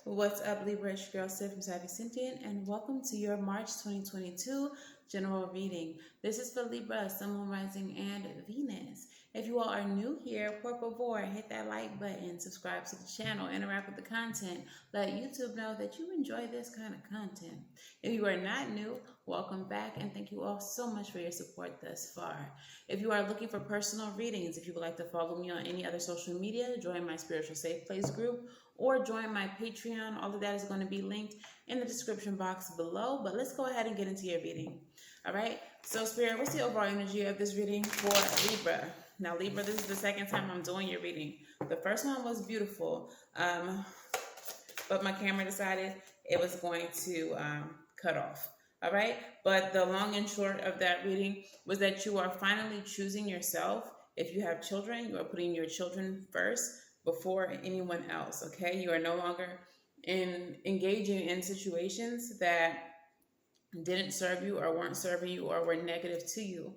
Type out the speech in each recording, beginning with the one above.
What's up, Libra? It's your girl Sid from Savy, Sentient, and welcome to your March 2022 general reading. This is for Libra, Sun, Moon, Rising, and Venus. If you all are new here, por favor, hit that like button, subscribe to the channel, interact with the content, let YouTube know that you enjoy this kind of content. If you are not new, welcome back, and thank you all so much for your support thus far. If you are looking for personal readings, if you would like to follow me on any other social media, join my Spiritual Safe Place group, or join my Patreon. All of that is going to be linked in the description box below. But let's go ahead and get into your reading. All right. So, Spirit, what's the overall energy of this reading for Libra? Now, Libra, this is the second time I'm doing your reading. The first one was beautiful, but my camera decided it was going to cut off. All right. But the long and short of that reading was that you are finally choosing yourself. If you have children, you are putting your children first before anyone else. Okay. You are no longer engaging in situations that didn't serve you or weren't serving you or were negative to you.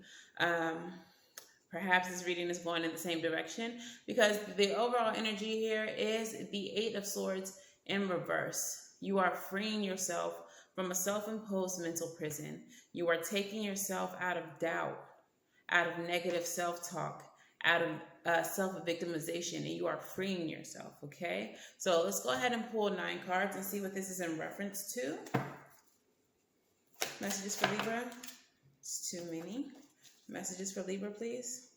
Perhaps this reading is going in the same direction because the overall energy here is the Eight of Swords in reverse. You are freeing yourself from a self-imposed mental prison. You are taking yourself out of doubt, out of negative self-talk, out of self-victimization, and you are freeing yourself, okay? So let's go ahead and pull 9 cards and see what this is in reference to. Messages for Libra. It's too many. Messages for Libra, please.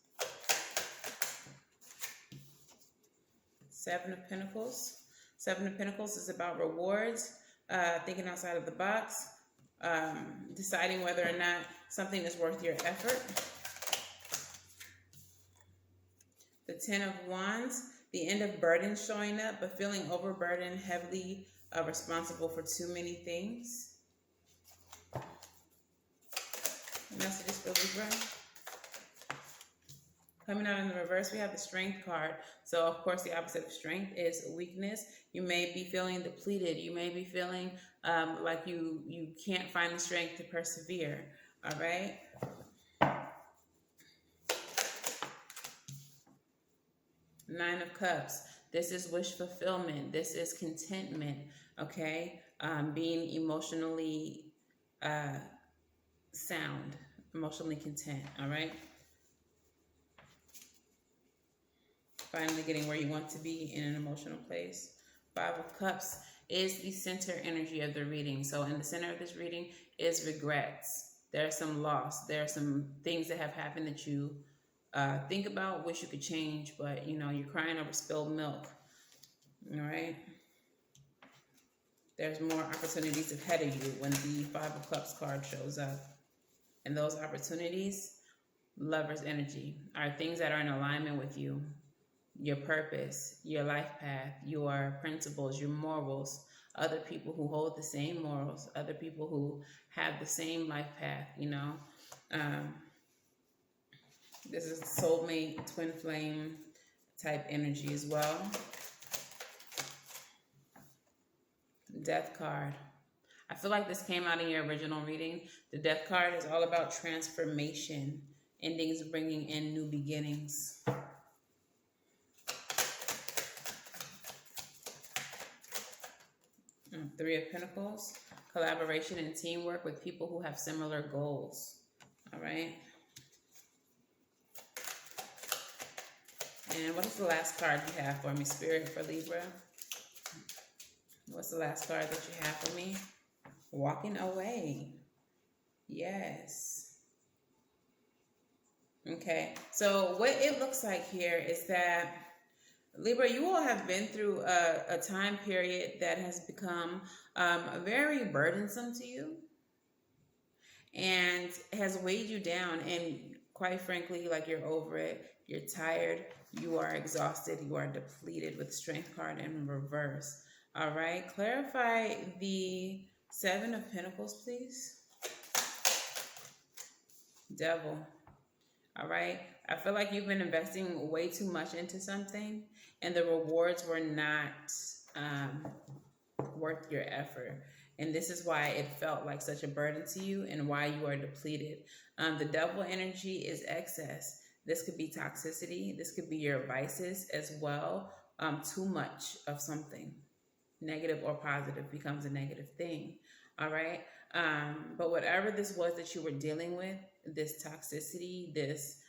7 of Pentacles. 7 of Pentacles is about rewards, thinking outside of the box, deciding whether or not something is worth your effort. The 10 of Wands, the end of burdens showing up, but feeling overburdened, heavily responsible for too many things. Messages for Libra. Coming out in the reverse, we have the Strength card. So, of course, the opposite of strength is weakness. You may be feeling depleted. You may be feeling like you can't find the strength to persevere. All right? Nine of Cups. This is wish fulfillment. This is contentment. Okay? Being emotionally sound, emotionally content. All right? Finally getting where you want to be in an emotional place. 5 of Cups is the center energy of the reading. So in the center of this reading is regrets. There's some loss. There are some things that have happened that you think about, wish you could change, but you know, you're crying over spilled milk. All right. There's more opportunities ahead of you when the 5 of Cups card shows up. And those opportunities, Lover's energy, are things that are in alignment with you. Your purpose, your life path, your principles, your morals, other people who hold the same morals, other people who have the same life path, you know. This is soulmate, twin flame type energy as well. Death card. I feel like this came out in your original reading. The Death card is all about transformation, endings bringing in new beginnings. 3 of Pentacles, collaboration and teamwork with people who have similar goals. All right. And what is the last card you have for me, Spirit, for Libra? What's the last card that you have for me? Walking away. Yes. Okay. So what it looks like here is that Libra, you all have been through a time period that has become very burdensome to you and has weighed you down. And quite frankly, like you're over it, you're tired, you are exhausted, you are depleted with Strength card in reverse. All right, clarify the 7 of Pentacles, please. Devil. All right. I feel like you've been investing way too much into something and the rewards were not worth your effort. And this is why it felt like such a burden to you and why you are depleted. The Devil energy is excess. This could be toxicity. This could be your vices as well. Too much of something. Negative or positive becomes a negative thing. All right. But whatever this was that you were dealing with, this toxicity, this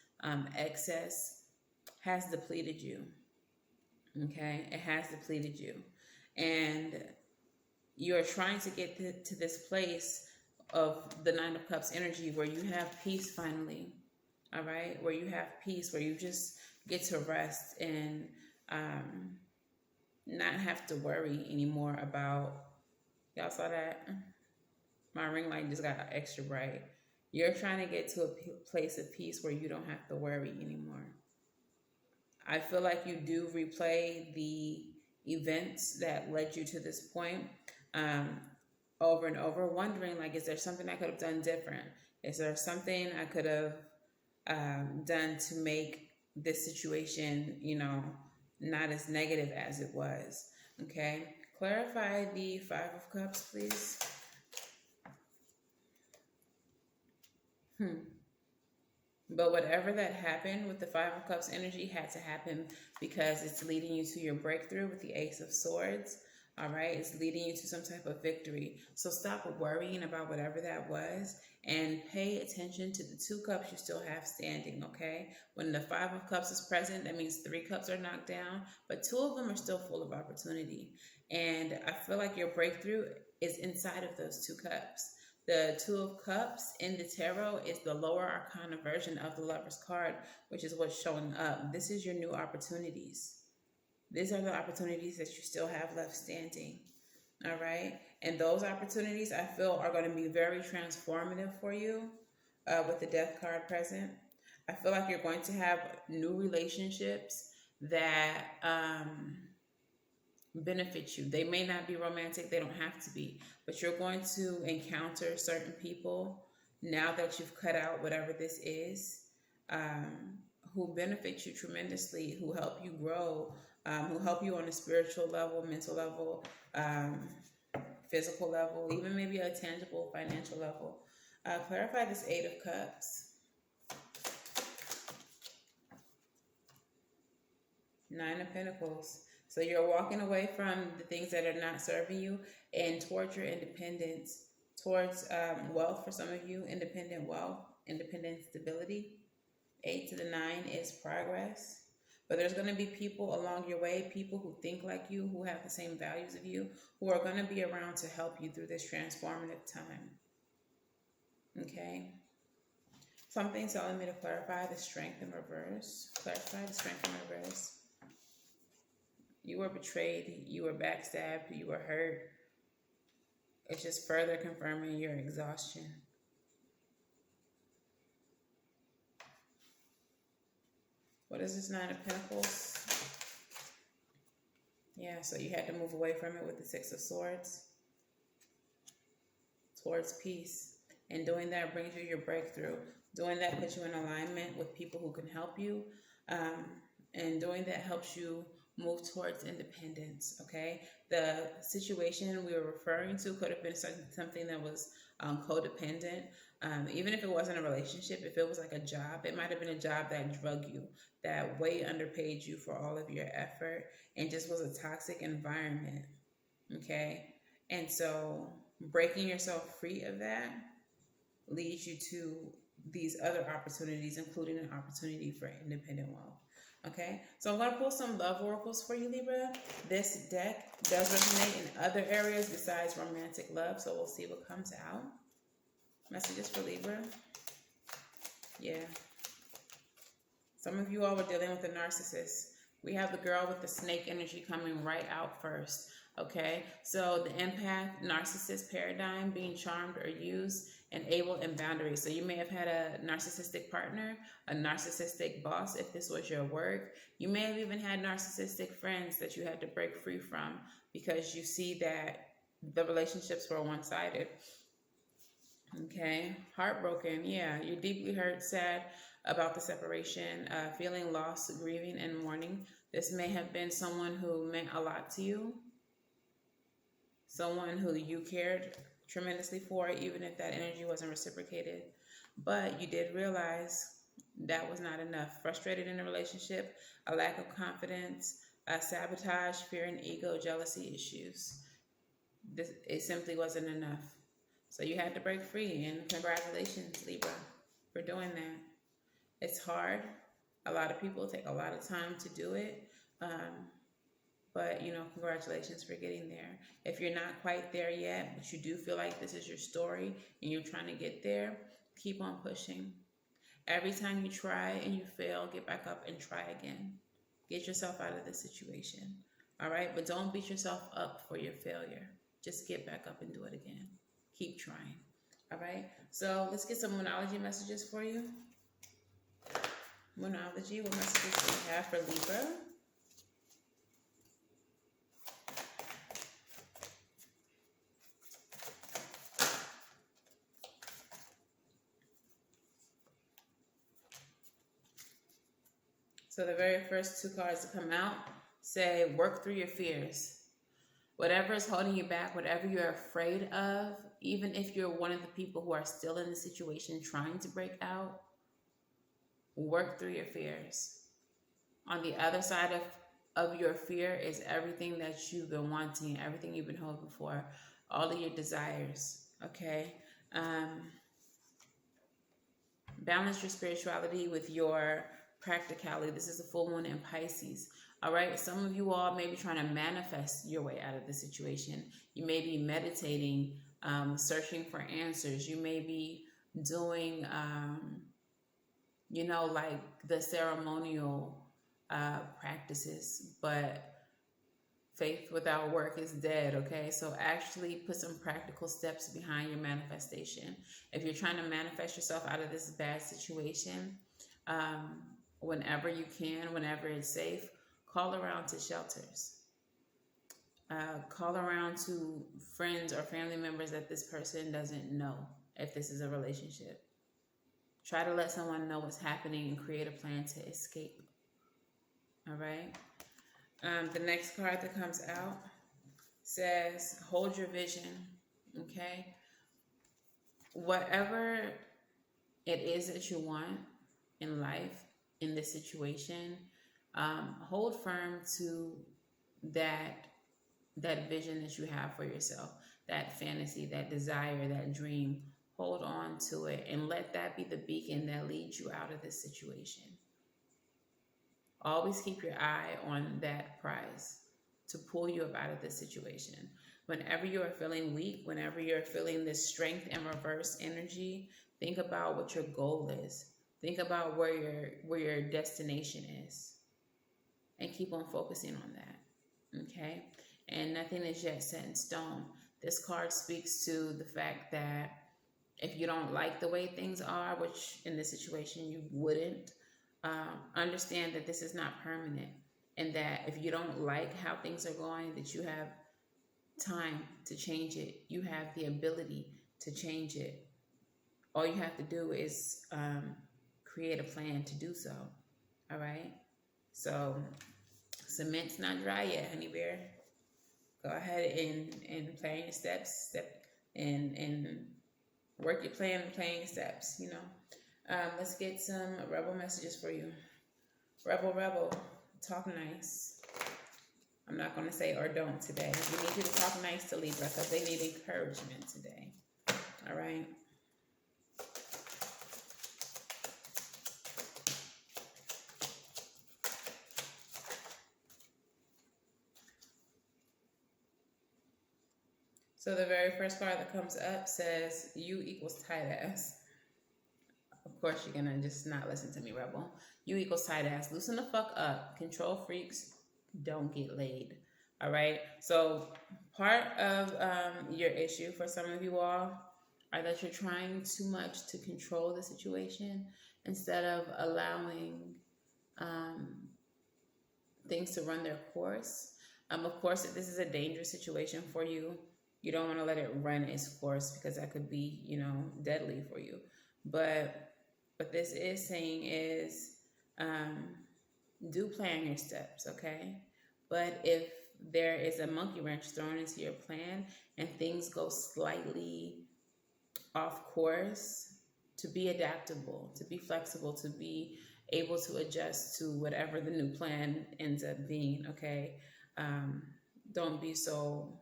excess, has depleted you. Okay. It has depleted you. And you're trying to get to this place of the Nine of Cups energy where you have peace finally. All right. Where you have peace, where you just get to rest and not have to worry anymore about, y'all saw that? My ring light just got extra bright. You're trying to get to a place of peace where you don't have to worry anymore. I feel like you do replay the events that led you to this point over and over, wondering, like, is there something I could have done different? Is there something I could have done to make this situation, not as negative as it was? Okay. Clarify the Five of Cups, please. But whatever that happened with the Five of Cups energy had to happen because it's leading you to your breakthrough with the Ace of Swords. All right. It's leading you to some type of victory. So stop worrying about whatever that was and pay attention to the 2 cups you still have standing. Okay. When the Five of Cups is present, that means 3 cups are knocked down, but 2 of them are still full of opportunity. And I feel like your breakthrough is inside of those 2 cups. The 2 of Cups in the tarot is the lower arcana version of the Lover's card, which is what's showing up. This is your new opportunities. These are the opportunities that you still have left standing. All right. And those opportunities, I feel, are going to be very transformative for you with the Death card present. I feel like you're going to have new relationships that benefit you. They may not be romantic. They don't have to be. But you're going to encounter certain people now that you've cut out whatever this is, who benefit you tremendously, who help you grow, who help you on a spiritual level, mental level, physical level, even maybe a tangible financial level. Clarify this 8 of Cups. 9 of Pentacles. So you're walking away from the things that are not serving you and towards your independence, towards wealth for some of you, independent wealth, independent stability. 8 to the 9 is progress. But there's going to be people along your way, people who think like you, who have the same values of you, who are going to be around to help you through this transformative time. Okay? Something's telling me to clarify the Strength in reverse. Clarify the Strength in reverse. You were betrayed, you were backstabbed, you were hurt. It's just further confirming your exhaustion. What is this 9 of Pentacles? Yeah, so you had to move away from it with the 6 of Swords towards peace. And doing that brings you your breakthrough. Doing that puts you in alignment with people who can help you. And doing that helps you move towards independence, okay? The situation we were referring to could have been something that was codependent. Even if it wasn't a relationship, if it was like a job, it might have been a job that drug you, that way underpaid you for all of your effort and just was a toxic environment, okay? And so breaking yourself free of that leads you to these other opportunities, including an opportunity for independent wealth. Okay, so I'm going to pull some love oracles for you, Libra. This deck does resonate in other areas besides romantic love, so we'll see what comes out. Messages for Libra. Yeah. Some of you all were dealing with a narcissist. We have the girl with the snake energy coming right out first. Okay, so the empath narcissist paradigm, being charmed or used, enable and boundaries. So you may have had a narcissistic partner, a narcissistic boss if this was your work. You may have even had narcissistic friends that you had to break free from because you see that the relationships were one-sided. Okay, heartbroken. Yeah, you're deeply hurt, sad about the separation, feeling lost, grieving, and mourning. This may have been someone who meant a lot to you, someone who you cared tremendously for, even if that energy wasn't reciprocated. But you did realize that was not enough. Frustrated in a relationship, a lack of confidence, sabotage, fear, and ego, jealousy issues. It simply wasn't enough. So you had to break free, and congratulations, Libra, for doing that. It's hard. A lot of people take a lot of time to do it. But congratulations for getting there. If you're not quite there yet, but you do feel like this is your story and you're trying to get there, keep on pushing. Every time you try and you fail, get back up and try again. Get yourself out of this situation. All right? But don't beat yourself up for your failure. Just get back up and do it again. Keep trying. All right? So let's get some Moonology messages for you. Moonology, what messages do we have for Libra? So the very first two cards to come out say, work through your fears. Whatever is holding you back, whatever you're afraid of, even if you're one of the people who are still in the situation trying to break out, work through your fears. On the other side of your fear is everything that you've been wanting, everything you've been hoping for, all of your desires, okay? Balance your spirituality with your practicality. This is a full moon in Pisces. All right, some of you all may be trying to manifest your way out of the situation. You may be meditating, searching for answers. You may be doing, like the ceremonial practices, but faith without work is dead, okay? So actually put some practical steps behind your manifestation. If you're trying to manifest yourself out of this bad situation, whenever you can, whenever it's safe, call around to shelters. Call around to friends or family members that this person doesn't know if this is a relationship. Try to let someone know what's happening and create a plan to escape. All right? The next card that comes out says, hold your vision, okay? Whatever it is that you want in life, in this situation, hold firm to that vision that you have for yourself, that fantasy, that desire, that dream. Hold on to it and let that be the beacon that leads you out of this situation. Always keep your eye on that prize to pull you up out of this situation. Whenever you are feeling weak, whenever you're feeling this strength and reverse energy, think about what your goal is. Think about where your destination is. And keep on focusing on that, okay? And nothing is yet set in stone. This card speaks to the fact that if you don't like the way things are, which in this situation you wouldn't, understand that this is not permanent, and that if you don't like how things are going, that you have time to change it. You have the ability to change it. All you have to do is create a plan to do so. All right? So cement's not dry yet, honey bear. Go ahead and plan your steps, and work your plan and plan your steps, Let's get some rebel messages for you. Rebel, talk nice. I'm not going to say or don't today. We need you to talk nice to Libra because they need encouragement today. All right? So the very first card that comes up says, you equals tight ass. Of course, you're going to just not listen to me, Rebel. You equals tight ass. Loosen the fuck up. Control freaks don't get laid. All right? So part of your issue for some of you all are that you're trying too much to control the situation instead of allowing things to run their course. Of course, if this is a dangerous situation for you, you don't want to let it run its course because that could be, deadly for you. But what this is saying is do plan your steps, okay? But if there is a monkey wrench thrown into your plan and things go slightly off course, to be adaptable, to be flexible, to be able to adjust to whatever the new plan ends up being. Okay, um, don't be so,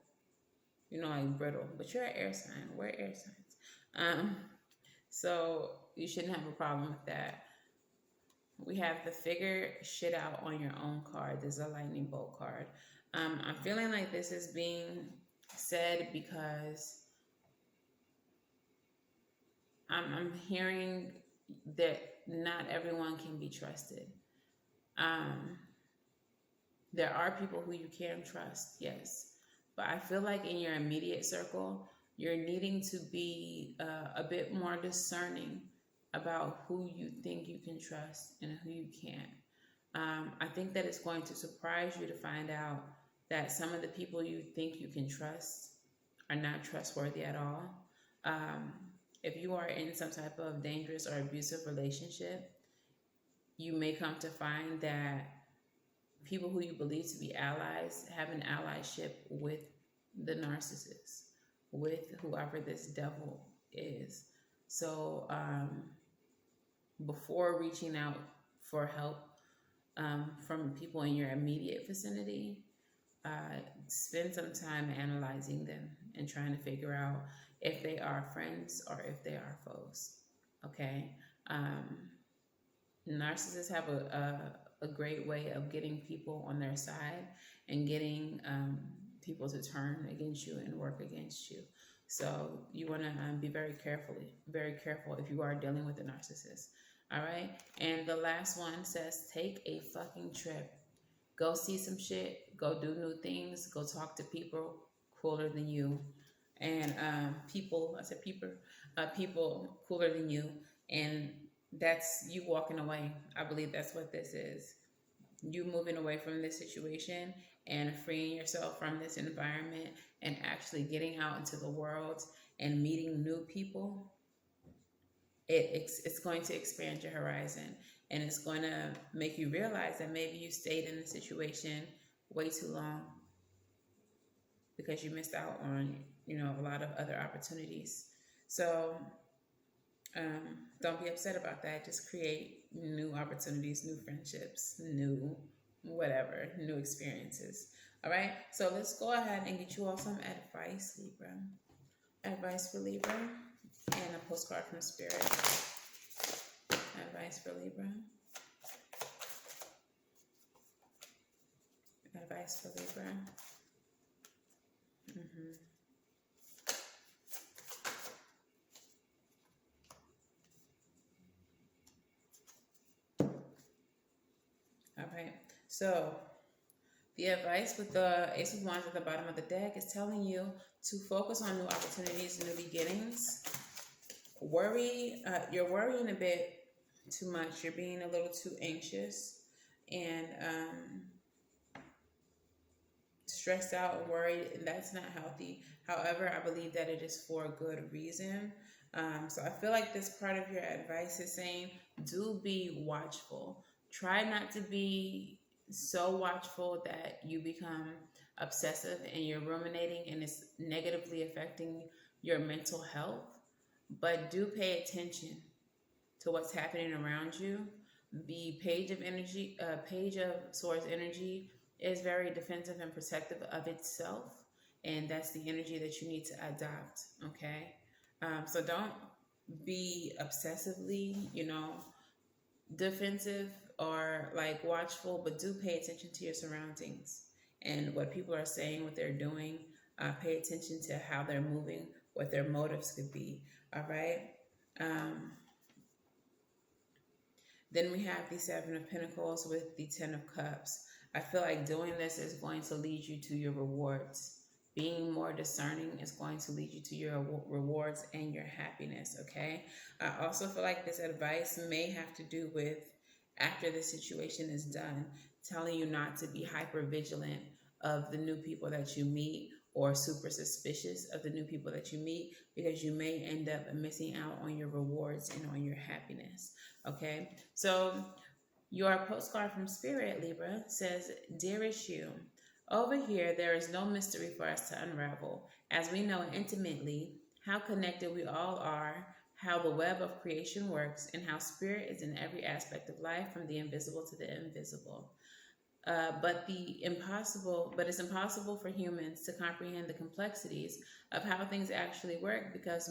like brittle. But you're an air sign. We're air signs. So you shouldn't have a problem with that. We have the figure shit out on your own card. This is a lightning bolt card. I'm feeling like this is being said because I'm hearing that not everyone can be trusted. Um, there are people who you can trust, yes, but I feel like in your immediate circle, you're needing to be a bit more discerning about who you think you can trust and who you can't. I think that it's going to surprise you to find out that some of the people you think you can trust are not trustworthy at all. Um, if you are in some type of dangerous or abusive relationship, you may come to find that people who you believe to be allies have an allyship with the narcissist, with whoever this devil is. So before reaching out for help from people in your immediate vicinity, spend some time analyzing them and trying to figure out if they are friends or if they are foes. Okay. Narcissists have a great way of getting people on their side and getting people to turn against you and work against you. So you want to be very careful if you are dealing with a narcissist. All right. And the last one says, take a fucking trip. Go see some shit. Go do new things. Go talk to people cooler than you. And people cooler than you. And that's you walking away. I believe that's what this is. You moving away from this situation and freeing yourself from this environment and actually getting out into the world and meeting new people. It's going to expand your horizon, and it's going to make you realize that maybe you stayed in the situation way too long because you missed out on a lot of other opportunities. So don't be upset about that. Just create new opportunities, new friendships, new whatever, new experiences. All right. So let's go ahead and get you all some advice, Libra. Advice for Libra and a postcard from Spirit. Advice for Libra. Advice for Libra. All right. So the advice with the Ace of Wands at the bottom of the deck is telling you to focus on new opportunities, new beginnings. You're worrying a bit too much. You're being a little too anxious and stressed out and worried, and that's not healthy. However, I believe that it is for a good reason. So I feel like this part of your advice is saying, do be watchful. Try not to be so watchful that you become obsessive and you're ruminating and it's negatively affecting your mental health. But do pay attention to what's happening around you. The page of Swords energy is very defensive and protective of itself, and that's the energy that you need to adopt. Okay, so don't be obsessively, defensive or like watchful, but do pay attention to your surroundings and what people are saying, what they're doing. Pay attention to how they're moving, what their motives could be. All right. Then we have the Seven of Pentacles with the Ten of Cups. I feel like doing this is going to lead you to your rewards. Being more discerning is going to lead you to your rewards and your happiness, okay? I also feel like this advice may have to do with, after the situation is done, telling you not to be hyper vigilant of the new people that you meet or super suspicious of the new people that you meet, because you may end up missing out on your rewards and on your happiness, okay? So your postcard from Spirit, Libra, says, Dearest you, over here there is no mystery for us to unravel, as we know intimately how connected we all are, how the web of creation works, and how spirit is in every aspect of life, from the invisible to the invisible. But it's impossible for humans to comprehend the complexities of how things actually work, because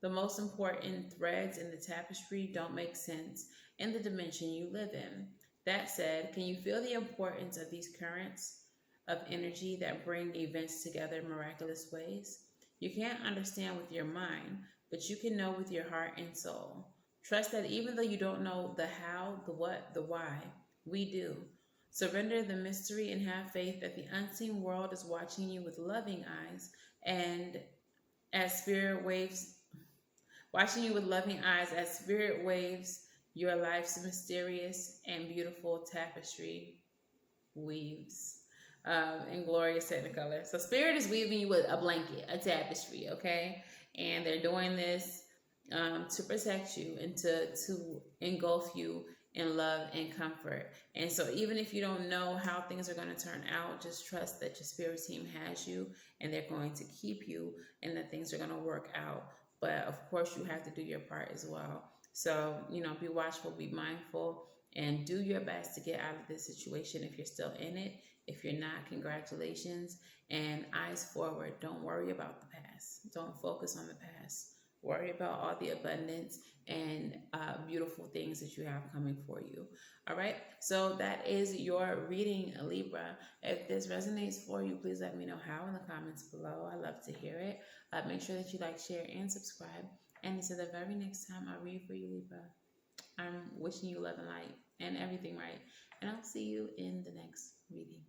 the most important threads in the tapestry don't make sense in the dimension you live in. That said, can you feel the importance of these currents of energy that bring events together in miraculous ways? You can't understand with your mind, but you can know with your heart and soul. Trust that even though you don't know the how, the what, the why, we do. Surrender the mystery and have faith that the unseen world is watching you with loving eyes, and as spirit waves, watching you with loving eyes as spirit waves your life's mysterious and beautiful tapestry weaves in glorious technicolor. So spirit is weaving you with a blanket, a tapestry, okay? And they're doing this to protect you and to engulf you in love and comfort. And so even if you don't know how things are going to turn out, just trust that your spirit team has you and they're going to keep you and that things are going to work out. But of course, you have to do your part as well. So, be watchful, be mindful, and do your best to get out of this situation if you're still in it. If you're not, congratulations. And eyes forward. Don't worry about the past. Don't focus on the past. Worry about all the abundance and beautiful things that you have coming for you. All right. So that is your reading, Libra. If this resonates for you, please let me know how in the comments below. I love to hear it. Make sure that you like, share, and subscribe. And until the very next time I read for you, Libra, I'm wishing you love and light and everything right. And I'll see you in the next reading.